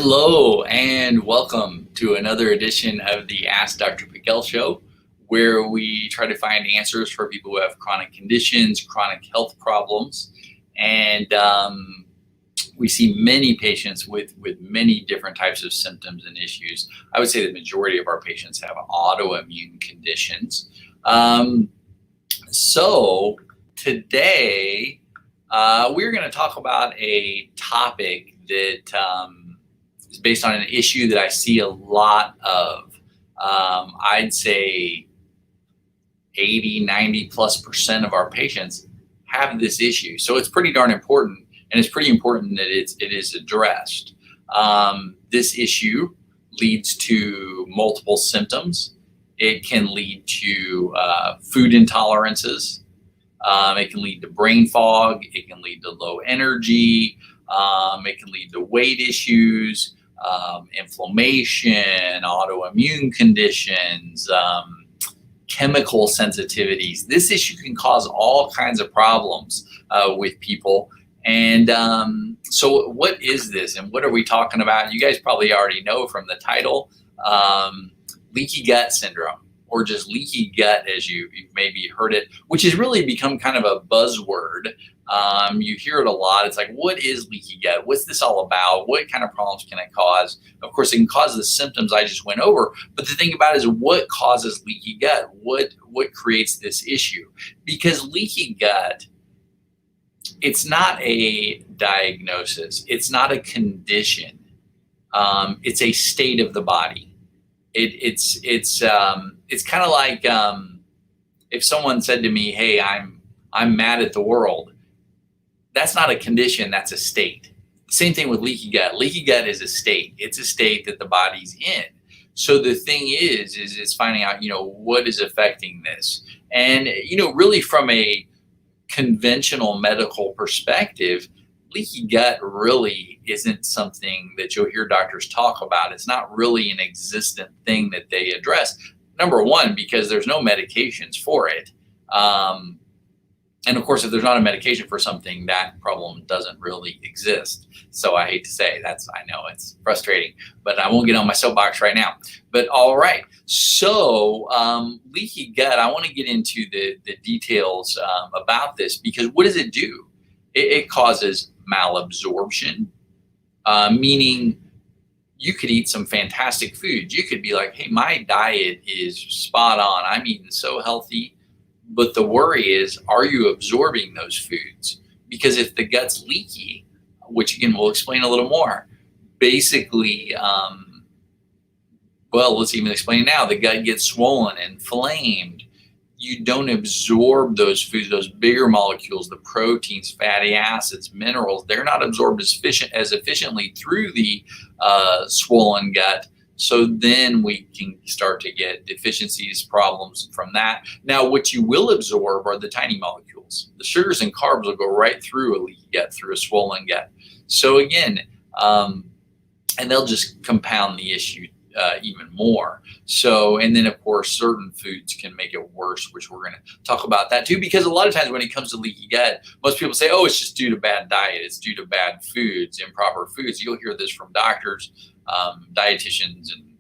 Hello and welcome to another edition of the Ask Dr. Pickel show, where we try to find answers for people who have chronic conditions, chronic health problems, and we see many patients with many different types of symptoms and issues. I would say the majority of our patients have autoimmune conditions. So today we're going to talk about a topic that is based on an issue that I see a lot of. I'd say 80–90+% of our patients have this issue. So it's pretty darn important, and it's pretty important that it is addressed. This issue leads to multiple symptoms. It can lead to food intolerances. It can lead to brain fog. It can lead to low energy. It can lead to weight issues, inflammation, autoimmune conditions, chemical sensitivities. This issue can cause all kinds of problems with people. And so what is this and what are we talking about? You guys probably already know from the title, leaky gut syndrome, or just leaky gut as you've maybe heard it, which has really become kind of a buzzword. You hear it a lot. It's like, what is leaky gut? What's this all about? What kind of problems can it cause? Of course, it can cause the symptoms I just went over. But the thing about it is, what causes leaky gut? What creates this issue? Because leaky gut, it's not a diagnosis. It's not a condition. It's a state of the body. It's kind of like if someone said to me, "Hey, I'm mad at the world." That's not a condition, that's a state. Same thing with leaky gut. Leaky gut is a state. It's a state that the body's in. So the thing is finding out, what is affecting this. And, really from a conventional medical perspective, leaky gut really isn't something that you'll hear doctors talk about. It's not really an existent thing that they address. Number one, because there's no medications for it. And of course, if there's not a medication for something, that problem doesn't really exist. So I hate to say I know it's frustrating, but I won't get on my soapbox right now. But all right, so leaky gut, I want to get into the details about this, because what does it do? It causes malabsorption, meaning you could eat some fantastic food. You could be like, hey, my diet is spot on. I'm eating so healthy. But the worry is, are you absorbing those foods? Because if the gut's leaky, which again, we'll explain a little more, basically, let's even explain now, the gut gets swollen, inflamed. You don't absorb those foods, those bigger molecules, the proteins, fatty acids, minerals. They're not absorbed as efficiently through the swollen gut. So then we can start to get deficiencies, problems from that. Now, what you will absorb are the tiny molecules. The sugars and carbs will go right through a leaky gut, through a swollen gut. So again, and they'll just compound the issue even more. So, and then of course, certain foods can make it worse, which we're going to talk about that too, because a lot of times when it comes to leaky gut, most people say, oh, it's just due to bad diet. It's due to bad foods, improper foods. You'll hear this from doctors, dietitians, and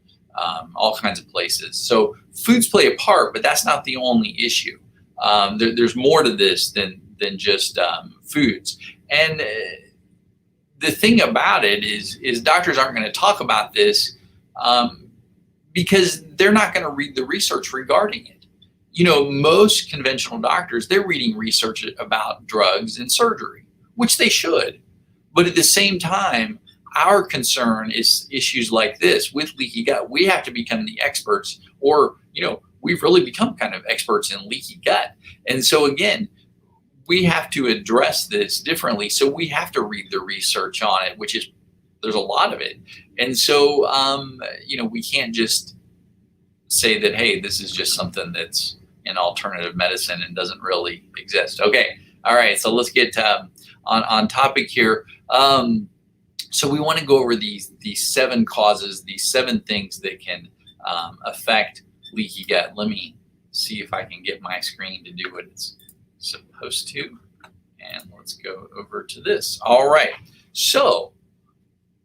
all kinds of places. So foods play a part, but that's not the only issue. There's more to this than just foods. And the thing about it is doctors aren't going to talk about this because they're not going to read the research regarding it. Most conventional doctors, they're reading research about drugs and surgery, which they should. But at the same time, our concern is issues like this with leaky gut. We have to become the experts, or, we've really become kind of experts in leaky gut. And so again, we have to address this differently. So we have to read the research on it, there's a lot of it. And so, we can't just say that, hey, this is just something that's in alternative medicine and doesn't really exist. Okay. All right. So let's get on topic here. So we want to go over these 7 causes, these 7 things that can affect leaky gut. Let me see if I can get my screen to do what it's supposed to. And let's go over to this. All right. So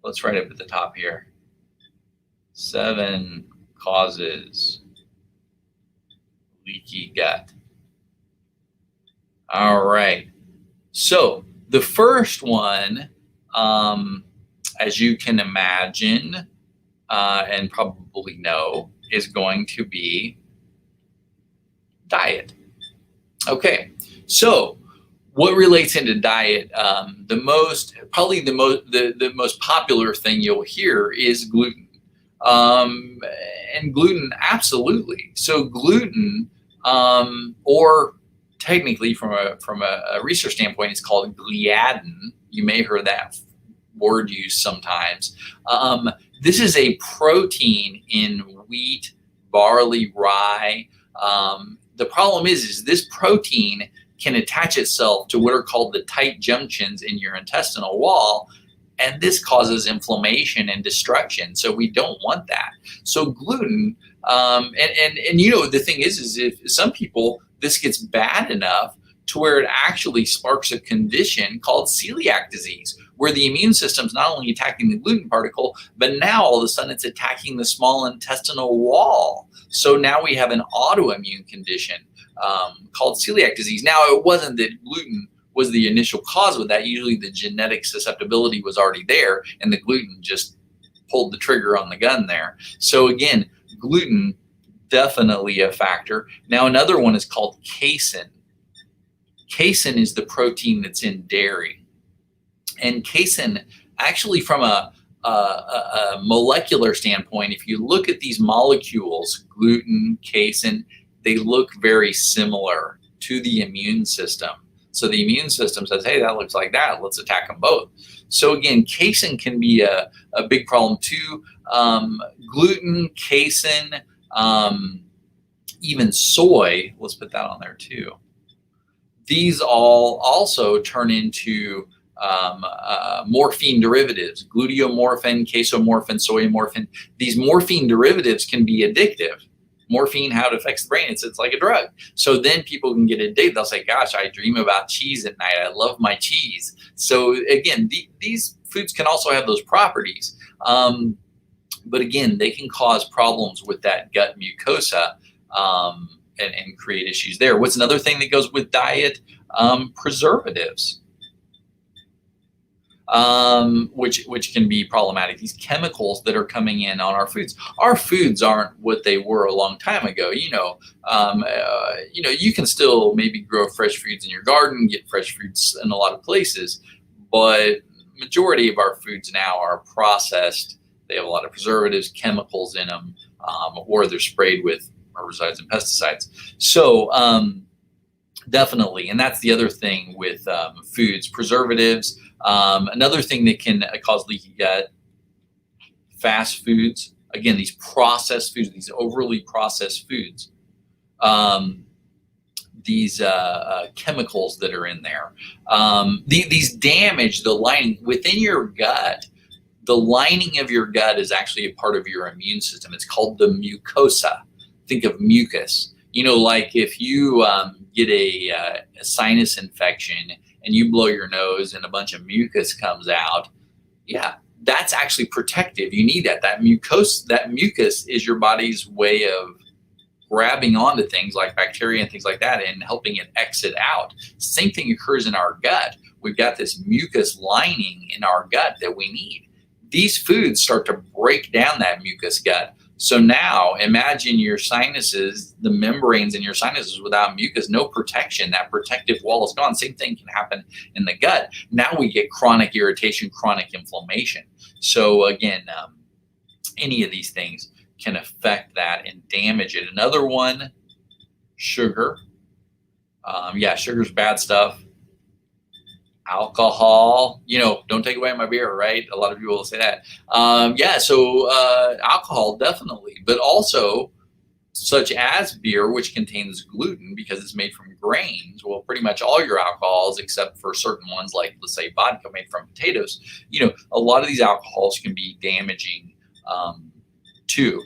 let's write up at the top here. 7 causes leaky gut. All right. So the first one, as you can imagine and probably know, is going to be diet. Okay. So what relates into diet? The most popular thing you'll hear is gluten. And gluten, absolutely. So gluten, or technically from a research standpoint, it's called gliadin. You may have heard that word used sometimes. This is a protein in wheat, barley, rye. The problem is this protein can attach itself to what are called the tight junctions in your intestinal wall, and this causes inflammation and destruction. So we don't want that. So gluten, and you know, the thing is if some people, this gets bad enough to where it actually sparks a condition called celiac disease, where the immune system's not only attacking the gluten particle, but now all of a sudden it's attacking the small intestinal wall. So now we have an autoimmune condition called celiac disease. Now, it wasn't that gluten was the initial cause of that. Usually the genetic susceptibility was already there, and the gluten just pulled the trigger on the gun there. So again, gluten, definitely a factor. Now, another one is called casein. Casein is the protein that's in dairy. And casein, actually from a molecular standpoint, if you look at these molecules, gluten, casein, they look very similar to the immune system. So the immune system says, hey, that looks like that. Let's attack them both. So again, casein can be a big problem too. Gluten, casein, even soy, let's put that on there too. These all also turn into morphine derivatives, gluteomorphin, casomorphin, soyomorphin. These morphine derivatives can be addictive. Morphine, how it affects the brain, it's like a drug. So then people can get addicted. They'll say, gosh, I dream about cheese at night. I love my cheese. So again, these foods can also have those properties. But again, they can cause problems with that gut mucosa and create issues there. What's another thing that goes with diet? Preservatives. Which can be problematic. These chemicals that are coming in on our foods. Our foods aren't what they were a long time ago. You know, you can still maybe grow fresh foods in your garden, get fresh fruits in a lot of places, but majority of our foods now are processed. They have a lot of preservatives, chemicals in them, or they're sprayed with herbicides and pesticides. So definitely, and that's the other thing with foods, preservatives. Another thing that can cause leaky gut, fast foods. Again, these processed foods, these overly processed foods, these chemicals that are in there. These damage the lining within your gut. The lining of your gut is actually a part of your immune system. It's called the mucosa. Think of mucus. You know, like if you get a sinus infection and you blow your nose and a bunch of mucus comes out, yeah, that's actually protective. You need that. That mucus is your body's way of grabbing onto things like bacteria and things like that and helping it exit out. Same thing occurs in our gut. We've got this mucus lining in our gut that we need. These foods start to break down that mucus gut. So now imagine your sinuses, the membranes in your sinuses without mucus, no protection. That protective wall is gone. Same thing can happen in the gut. Now we get chronic irritation, chronic inflammation. So again, any of these things can affect that and damage it. Another one, sugar. Sugar's bad stuff. Alcohol, don't take away my beer, right? A lot of people will say that. So alcohol, definitely, but also such as beer, which contains gluten because it's made from grains. Well, pretty much all your alcohols, except for certain ones like, let's say, vodka made from potatoes, a lot of these alcohols can be damaging too.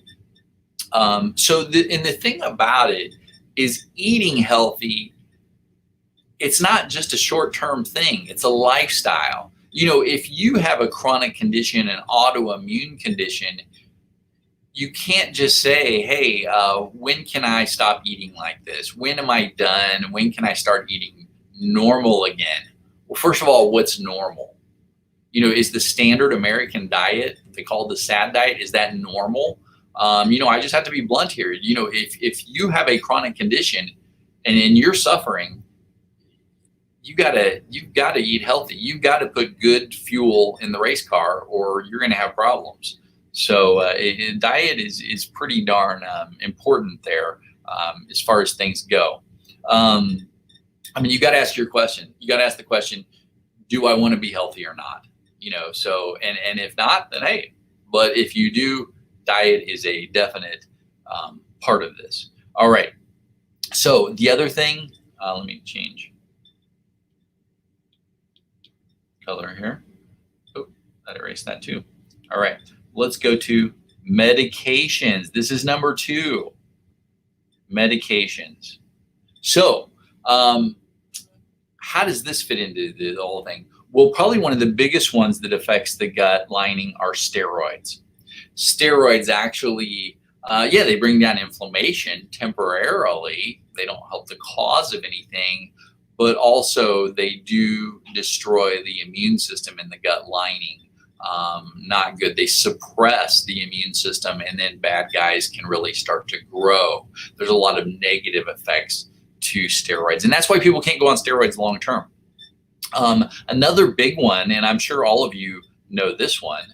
And the thing about it is eating healthy. It's not just a short-term thing. It's a lifestyle. if you have a chronic condition, an autoimmune condition, you can't just say, hey, when can I stop eating like this? When am I done? When can I start eating normal again? Well, first of all, what's normal? Is the standard American diet, they call it the SAD diet, is that normal? I just have to be blunt here. If you have a chronic condition and you're suffering, you've got to eat healthy. You've got to put good fuel in the race car, or you're going to have problems. So diet is pretty darn important there as far as things go. You got to ask your question. You got to ask the question, do I want to be healthy or not? So, and if not, then hey, but if you do, diet is a definite part of this. All right. So the other thing, let me change color here. Oh, I'd erase that too. All right. Let's go to medications. This is number 2, medications. So how does this fit into the whole thing? Well, probably one of the biggest ones that affects the gut lining are steroids. Steroids actually, they bring down inflammation temporarily. They don't help the cause of anything, but also they do destroy the immune system in the gut lining. Not good. They suppress the immune system, and then bad guys can really start to grow. There's a lot of negative effects to steroids, and that's why people can't go on steroids long term. Another big one, and I'm sure all of you know this one,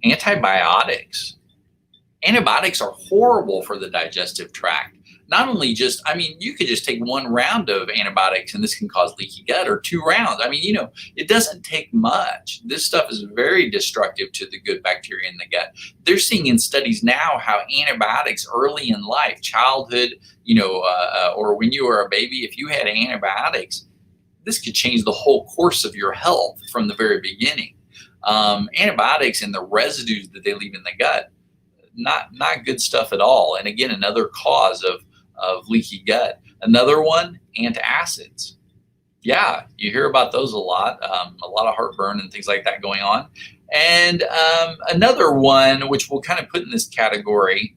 antibiotics. Antibiotics are horrible for the digestive tract. Not only you could just take 1 round of antibiotics and this can cause leaky gut, or 2 rounds. It doesn't take much. This stuff is very destructive to the good bacteria in the gut. They're seeing in studies now how antibiotics early in life, childhood, or when you were a baby, if you had antibiotics, this could change the whole course of your health from the very beginning. Antibiotics and the residues that they leave in the gut, not good stuff at all. And again, another cause of leaky gut. Another one, antacids. Yeah, you hear about those a lot of heartburn and things like that going on. And another one, which we'll kind of put in this category,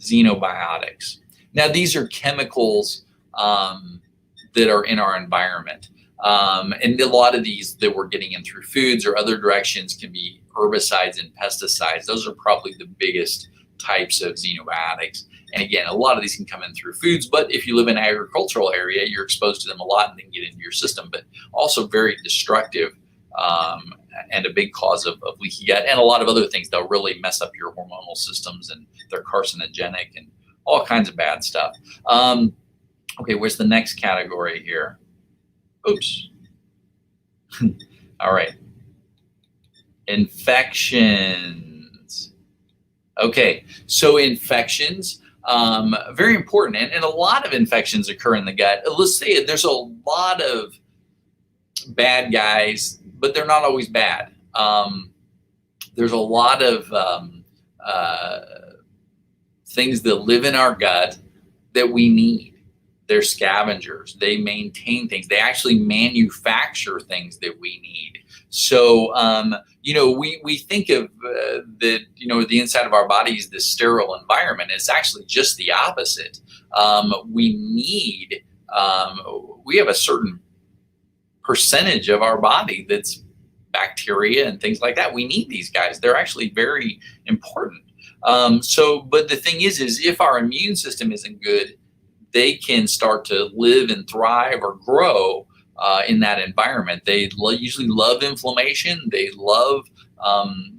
xenobiotics. Now, these are chemicals that are in our environment. And a lot of these that we're getting in through foods or other directions can be herbicides and pesticides. Those are probably the biggest types of xenobiotics. And again, a lot of these can come in through foods, but if you live in an agricultural area, you're exposed to them a lot and they can get into your system, but also very destructive and a big cause of leaky gut, and a lot of other things. They'll really mess up your hormonal systems, and they're carcinogenic and all kinds of bad stuff. Okay, where's the next category here? Oops. All right. Infections. Okay, so infections, very important. And a lot of infections occur in the gut. Let's say there's a lot of bad guys, but they're not always bad. There's a lot of things that live in our gut that we need. They're scavengers. They maintain things. They actually manufacture things that we need. So, we think of that, the inside of our body is this sterile environment. It's actually just the opposite. We have a certain percentage of our body that's bacteria and things like that. We need these guys. They're actually very important. But the thing is if our immune system isn't good, they can start to live and thrive or grow in that environment. They usually love inflammation. They love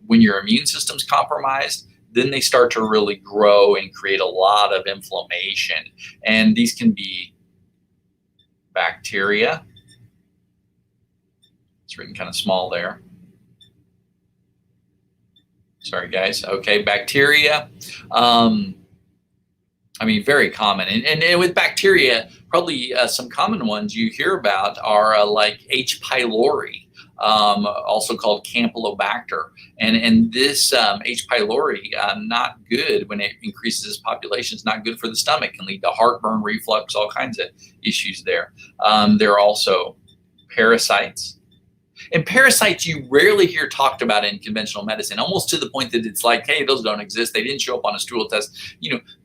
when your immune system's compromised, then they start to really grow and create a lot of inflammation. And these can be bacteria. It's written kind of small there. Sorry, guys. Okay, bacteria. Very common. And with bacteria, probably some common ones you hear about are like H. pylori, also called Campylobacter. And this H. pylori, not good when it increases population. It's not good for the stomach. Can lead to heartburn, reflux, all kinds of issues there. There are also parasites. And parasites you rarely hear talked about in conventional medicine, almost to the point that it's like, hey, those don't exist. They didn't show up on a stool test.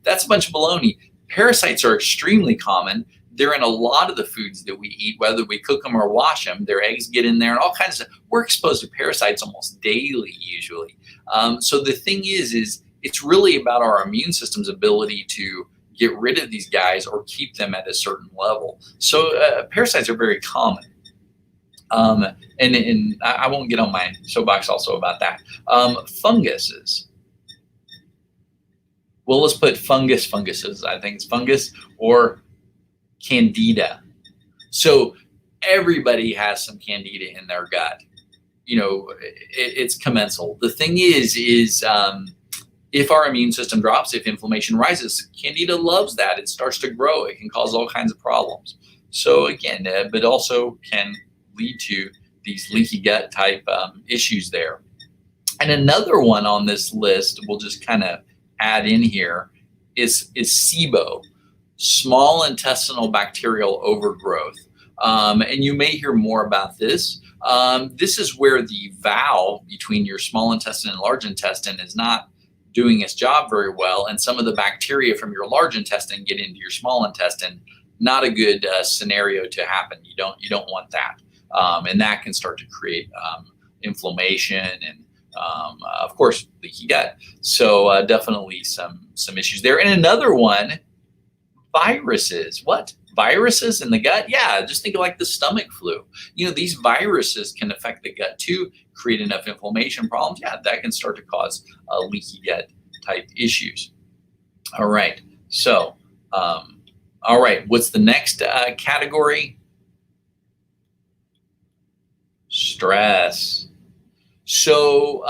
That's a bunch of baloney. Parasites are extremely common. They're in a lot of the foods that we eat, whether we cook them or wash them. Their eggs get in there and all kinds of stuff. We're exposed to parasites almost daily, usually. So the thing is it's really about our immune system's ability to get rid of these guys or keep them at a certain level. So parasites are very common. And I won't get on my soapbox also about that. Funguses. Well, let's put funguses. I think it's fungus or candida. So everybody has some candida in their gut. It's commensal. The thing is if our immune system drops, if inflammation rises, candida loves that. It starts to grow. It can cause all kinds of problems. So again, but also can lead to these leaky gut type issues there. And another one on this list, we'll just kind of add in here, is SIBO, small intestinal bacterial overgrowth. And you may hear more about this. This is where the valve between your small intestine and large intestine is not doing its job very well, and some of the bacteria from your large intestine get into your small intestine. Not a good scenario to happen. You don't want that, and that can start to create inflammation and of course leaky gut. So definitely some issues there. And another one, viruses. What? Viruses in the gut? Yeah, just think of like the stomach flu. These viruses can affect the gut too, create enough inflammation problems. Yeah, that can start to cause leaky gut type issues. All right. So, all right. What's the next category? Stress. So,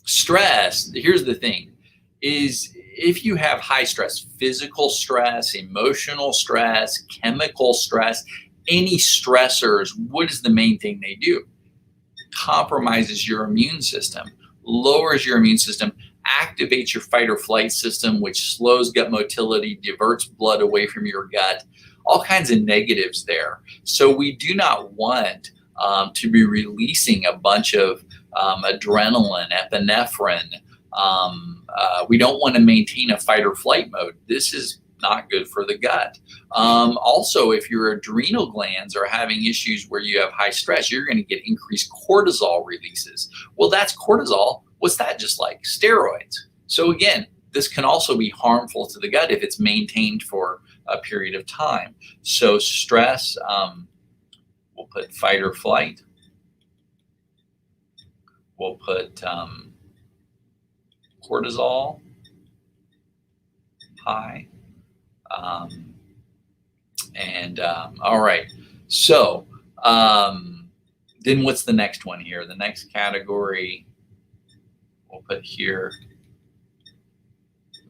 stress, here's the thing, is if you have high stress, physical stress, emotional stress, chemical stress, any stressors, what is the main thing they do? Compromises your immune system, lowers your immune system, activates your fight or flight system, which slows gut motility, diverts blood away from your gut, all kinds of negatives there. So we do not want to be releasing a bunch of adrenaline, epinephrine. We don't want to maintain a fight or flight mode. This is not good for the gut. Also, if your adrenal glands are having issues where you have high stress, you're going to get increased cortisol releases. Well, that's cortisol. What's that just like? Steroids. So again, this can also be harmful to the gut if it's maintained for a period of time. So stress, we'll put fight or flight. We'll put cortisol, high. All right. So then what's the next one here? The next category we'll put here.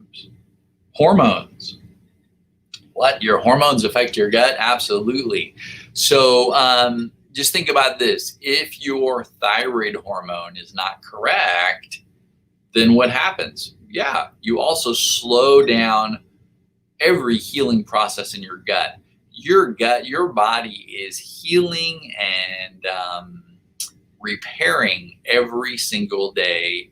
Oops. Hormones. What? Your hormones affect your gut? Absolutely. So just think about this. If your thyroid hormone is not correct, then what happens? Yeah, you also slow down every healing process in your gut. Your gut, your body is healing and repairing every single day,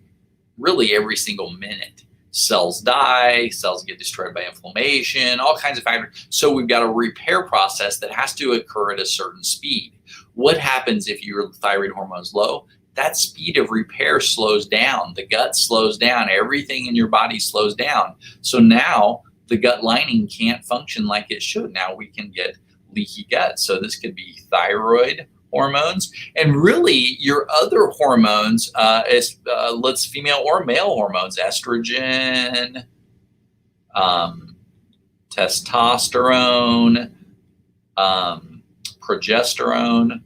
really every single minute. Cells die, cells get destroyed by inflammation, all kinds of factors. So we've got a repair process that has to occur at a certain speed. What happens if your thyroid hormone is low? That speed of repair slows down. The gut slows down. Everything in your body slows down. So now the gut lining can't function like it should. Now we can get leaky gut. So this could be thyroid hormones, and really your other hormones, let's female or male hormones, estrogen, testosterone, progesterone.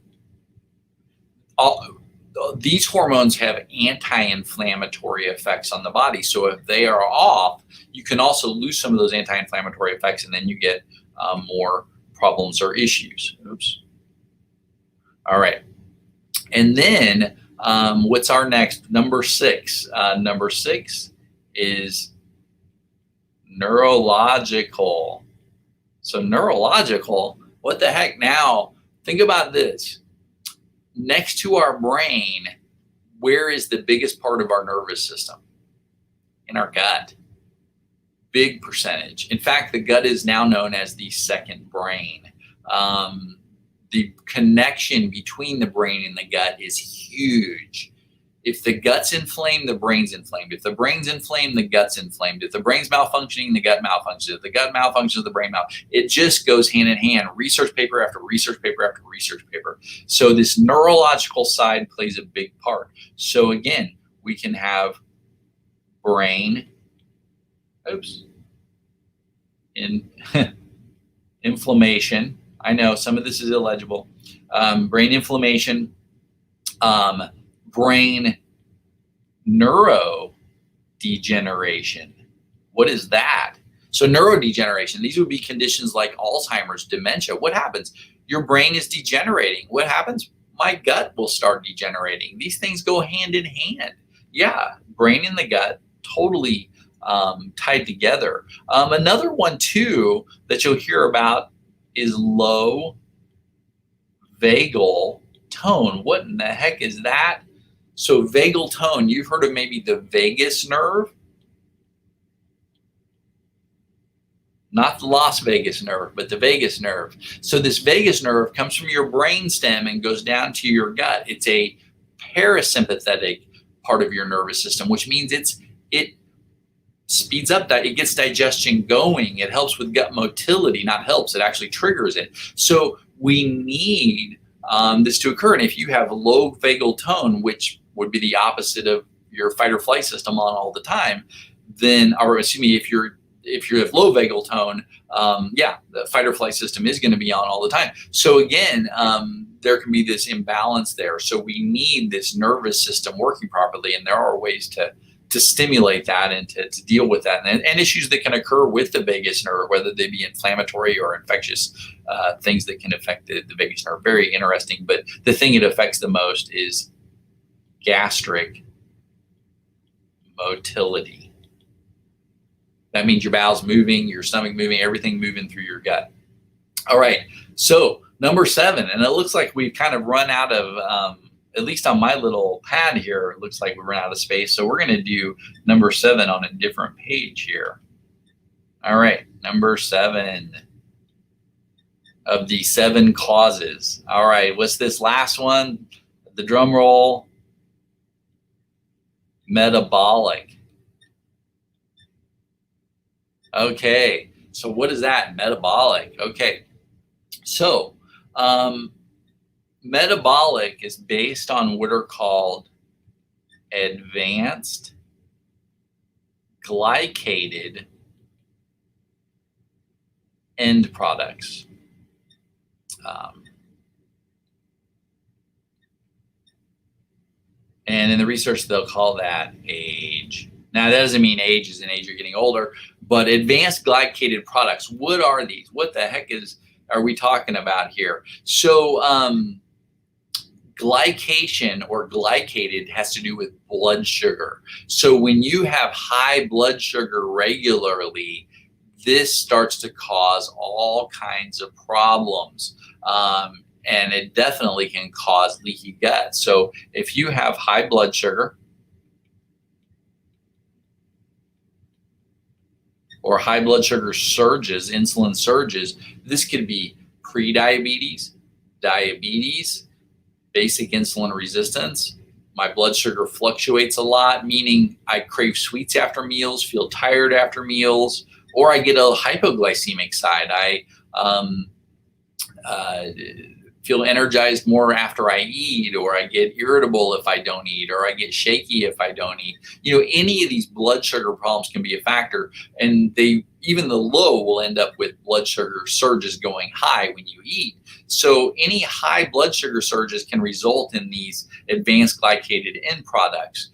These hormones have anti-inflammatory effects on the body. So if they are off, you can also lose some of those anti-inflammatory effects, and then you get more problems or issues. Oops. All right. And then what's our next? Number 6. Number 6 is neurological. So neurological, what the heck now? Think about this. next to our brain, where is the biggest part of our nervous system? In our gut. Big percentage. In fact, the gut is now known as the second brain. The connection between the brain and the gut is huge. If the gut's inflamed, the brain's inflamed. If the brain's inflamed, the gut's inflamed. If the brain's malfunctioning, the gut malfunctions. If the gut malfunctions, the brain malfunctions. It just goes hand in hand. Research paper after research paper after research paper. So this neurological side plays a big part. So again, we can have brain, inflammation. I know some of this is illegible. Brain inflammation, brain neurodegeneration. What is that? So neurodegeneration, these would be conditions like Alzheimer's, dementia. What happens? Your brain is degenerating. What happens? My gut will start degenerating. These things go hand in hand. Yeah, brain and the gut totally tied together. Another one too that you'll hear about is low vagal tone. What in the heck is that? So vagal tone, you've heard of maybe the vagus nerve? Not the Las Vegas nerve, but the vagus nerve. So this vagus nerve comes from your brainstem and goes down to your gut. It's a parasympathetic part of your nervous system, which means it speeds up, it gets digestion going. It helps with gut motility, not helps, it actually triggers it. So we need this to occur. And if you have low vagal tone, which would be the opposite of your fight or flight system on all the time, then, or excuse me, if you have low vagal tone, the fight or flight system is going to be on all the time. So again, there can be this imbalance there. So we need this nervous system working properly, and there are ways to stimulate that and to deal with that, and issues that can occur with the vagus nerve, whether they be inflammatory or infectious things that can affect the vagus nerve. Very interesting. But the thing it affects the most is gastric motility. That means your bowels moving, your stomach moving, everything moving through your gut. All right, so number 7, and it looks like we've kind of run out of, at least on my little pad here, it looks like we've run out of space. So we're going to do number 7 on a different page here. All right, number 7 of the 7 causes. All right, what's this last one? The drum roll. Metabolic. Okay, so what is that? Metabolic. Okay, so metabolic is based on what are called advanced glycated end products. And in the research, they'll call that age. Now, that doesn't mean age is an age you're getting older, but advanced glycated products. What are these? What the heck are we talking about here? So glycation or glycated has to do with blood sugar. So when you have high blood sugar regularly, this starts to cause all kinds of problems. And it definitely can cause leaky gut. So if you have high blood sugar or high blood sugar surges, insulin surges, this could be prediabetes, diabetes, basic insulin resistance. My blood sugar fluctuates a lot, meaning I crave sweets after meals, feel tired after meals, or I get a hypoglycemic side. I feel energized more after I eat, or I get irritable if I don't eat, or I get shaky if I don't eat. You know, any of these blood sugar problems can be a factor, and even the low will end up with blood sugar surges going high when you eat. So any high blood sugar surges can result in these advanced glycated end products.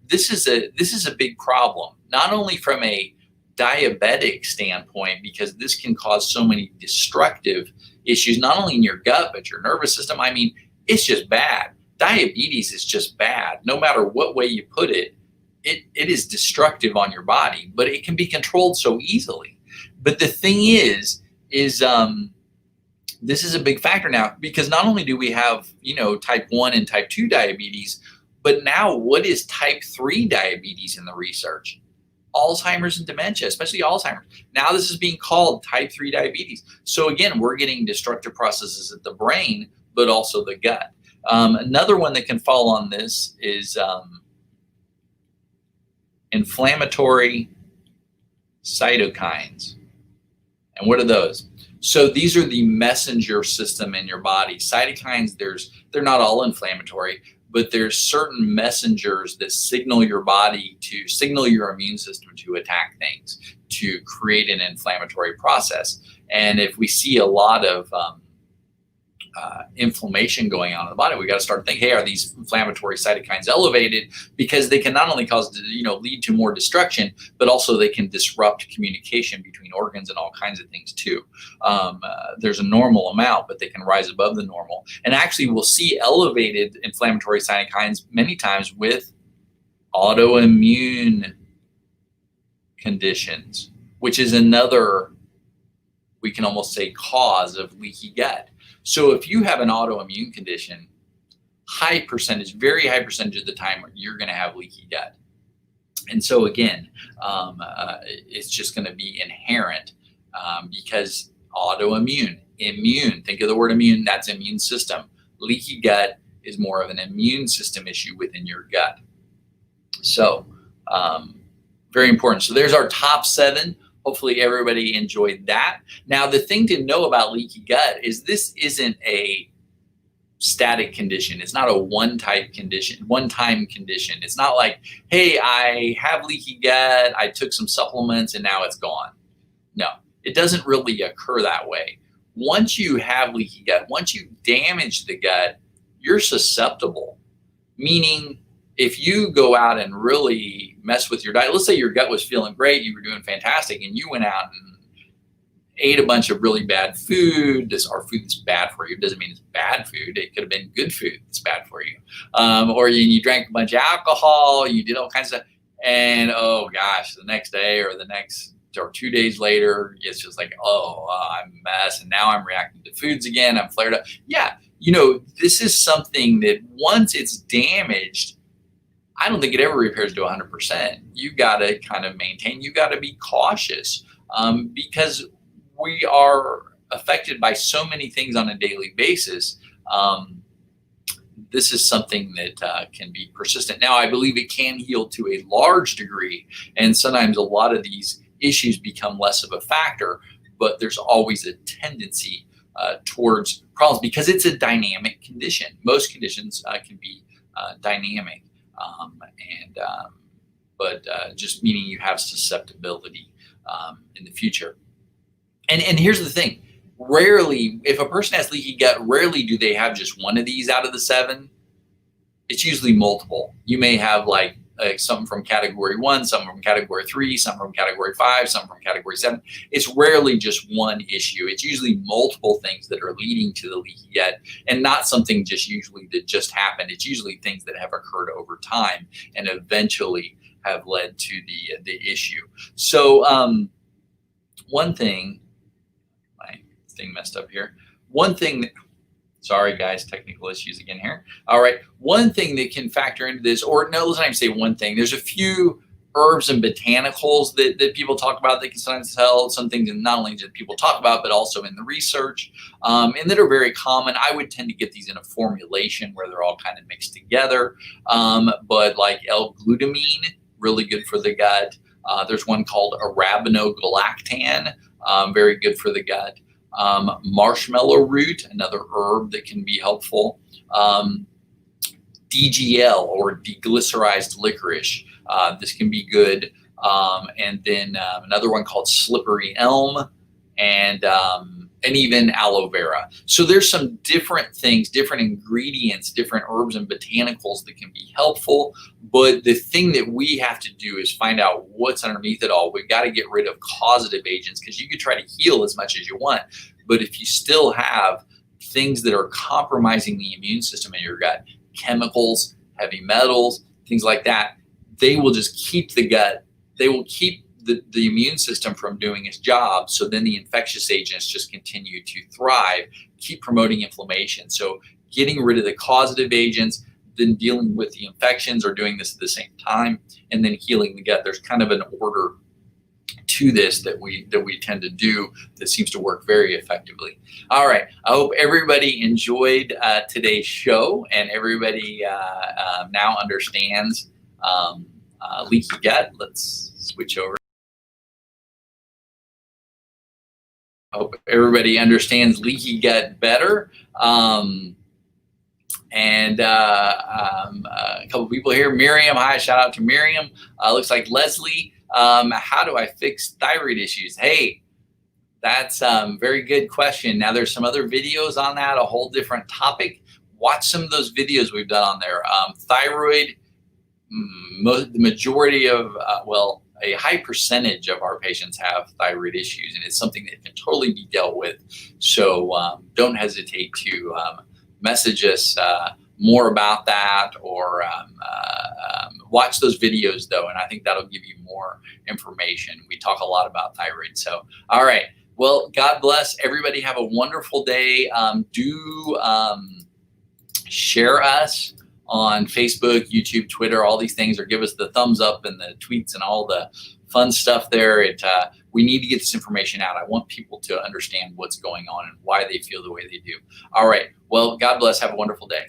This is a big problem, not only from a diabetic standpoint, because this can cause so many destructive issues, not only in your gut, but your nervous system. I mean, it's just bad. Diabetes is just bad. No matter what way you put it, it is destructive on your body, but it can be controlled so easily. But the thing is This is a big factor now, because not only do we have, type 1 and type 2 diabetes, but now what is type 3 diabetes in the research? Alzheimer's and dementia, especially Alzheimer's. Now this is being called type 3 diabetes. So again, we're getting destructive processes at the brain, but also the gut. Another one that can fall on this is inflammatory cytokines. And what are those? So these are the messenger system in your body. Cytokines, they're not all inflammatory, but there's certain messengers that signal your body to signal your immune system to attack things, to create an inflammatory process. And if we see a lot of inflammation going on in the body, we got to start thinking, hey, are these inflammatory cytokines elevated? Because they can not only cause, lead to more destruction, but also they can disrupt communication between organs and all kinds of things too. There's a normal amount, but they can rise above the normal. And actually, we'll see elevated inflammatory cytokines many times with autoimmune conditions, which is another, we can almost say, cause of leaky gut. So if you have an autoimmune condition, very high percentage of the time, you're going to have leaky gut. And so again, it's just going to be inherent because autoimmune, immune, think of the word immune, that's immune system. Leaky gut is more of an immune system issue within your gut. So very important. So there's our top 7. Hopefully everybody enjoyed that. Now, the thing to know about leaky gut is this isn't a static condition. It's not a one-time condition. It's not like, hey, I have leaky gut, I took some supplements and now it's gone. No, it doesn't really occur that way. Once you have leaky gut, once you damage the gut, you're susceptible. Meaning, if you go out and really mess with your diet, let's say your gut was feeling great, you were doing fantastic, and you went out and ate a bunch of really bad food, or food that's bad for you. It doesn't mean it's bad food. It could have been good food that's bad for you. Or you drank a bunch of alcohol, you did all kinds of stuff, and oh gosh, the next day or 2 days later, it's just like, I'm a mess, and now I'm reacting to foods again, I'm flared up. Yeah, this is something that once it's damaged, I don't think it ever repairs to 100%. You got to kind of maintain, you got to be cautious because we are affected by so many things on a daily basis. This is something that can be persistent. Now, I believe it can heal to a large degree, and sometimes a lot of these issues become less of a factor, but there's always a tendency towards problems because it's a dynamic condition. Most conditions can be dynamic. But just meaning you have susceptibility in the future. And here's the thing. Rarely, if a person has leaky gut, rarely do they have just one of these out of the 7. It's usually multiple. You may have like some from category 1, some from category 3, some from category 5, some from category 7. It's rarely just one issue. It's usually multiple things that are leading to the leaky gut, and not something that just happened. It's usually things that have occurred over time and eventually have led to the issue. So one thing, my thing messed up here. Sorry, guys, technical issues again here. All right, one thing that can factor into this, or no, let's not even say one thing. There's a few herbs and botanicals that people talk about that can sometimes help. Some things that not only that people talk about, but also in the research, and that are very common. I would tend to get these in a formulation where they're all kind of mixed together. But like L-glutamine, really good for the gut. There's one called arabinogalactan, very good for the gut. Marshmallow root, another herb that can be helpful. DGL, or deglycerized licorice. This can be good. And then another one called slippery elm, and even aloe vera. So there's some different things, different ingredients, different herbs and botanicals that can be helpful. But the thing that we have to do is find out what's underneath it all. We've got to get rid of causative agents, because you could try to heal as much as you want. But if you still have things that are compromising the immune system in your gut, chemicals, heavy metals, things like that, they will just keep the gut. They will keep the immune system from doing its job. So then the infectious agents just continue to thrive, keep promoting inflammation. So getting rid of the causative agents, then dealing with the infections, or doing this at the same time, and then healing the gut. There's kind of an order to this that we tend to do that seems to work very effectively. All right, I hope everybody enjoyed today's show, and everybody now understands leaky gut. Let's switch over. I hope everybody understands leaky gut better. And a couple people here. Miriam, hi, shout out to Miriam. Looks like Leslie. How do I fix thyroid issues? Hey, that's a very good question. Now there's some other videos on that, a whole different topic. Watch some of those videos we've done on there. Thyroid, the majority of, well, a high percentage of our patients have thyroid issues, and it's something that can totally be dealt with. So don't hesitate to message us more about that, or watch those videos though, and I think that'll give you more information. We talk a lot about thyroid. So, all right. Well, God bless everybody. Have a wonderful day. Do share us on Facebook, YouTube, Twitter, all these things, or give us the thumbs up and the tweets and all the fun stuff there. We need to get this information out. I want people to understand what's going on and why they feel the way they do. All right. Well, God bless. Have a wonderful day.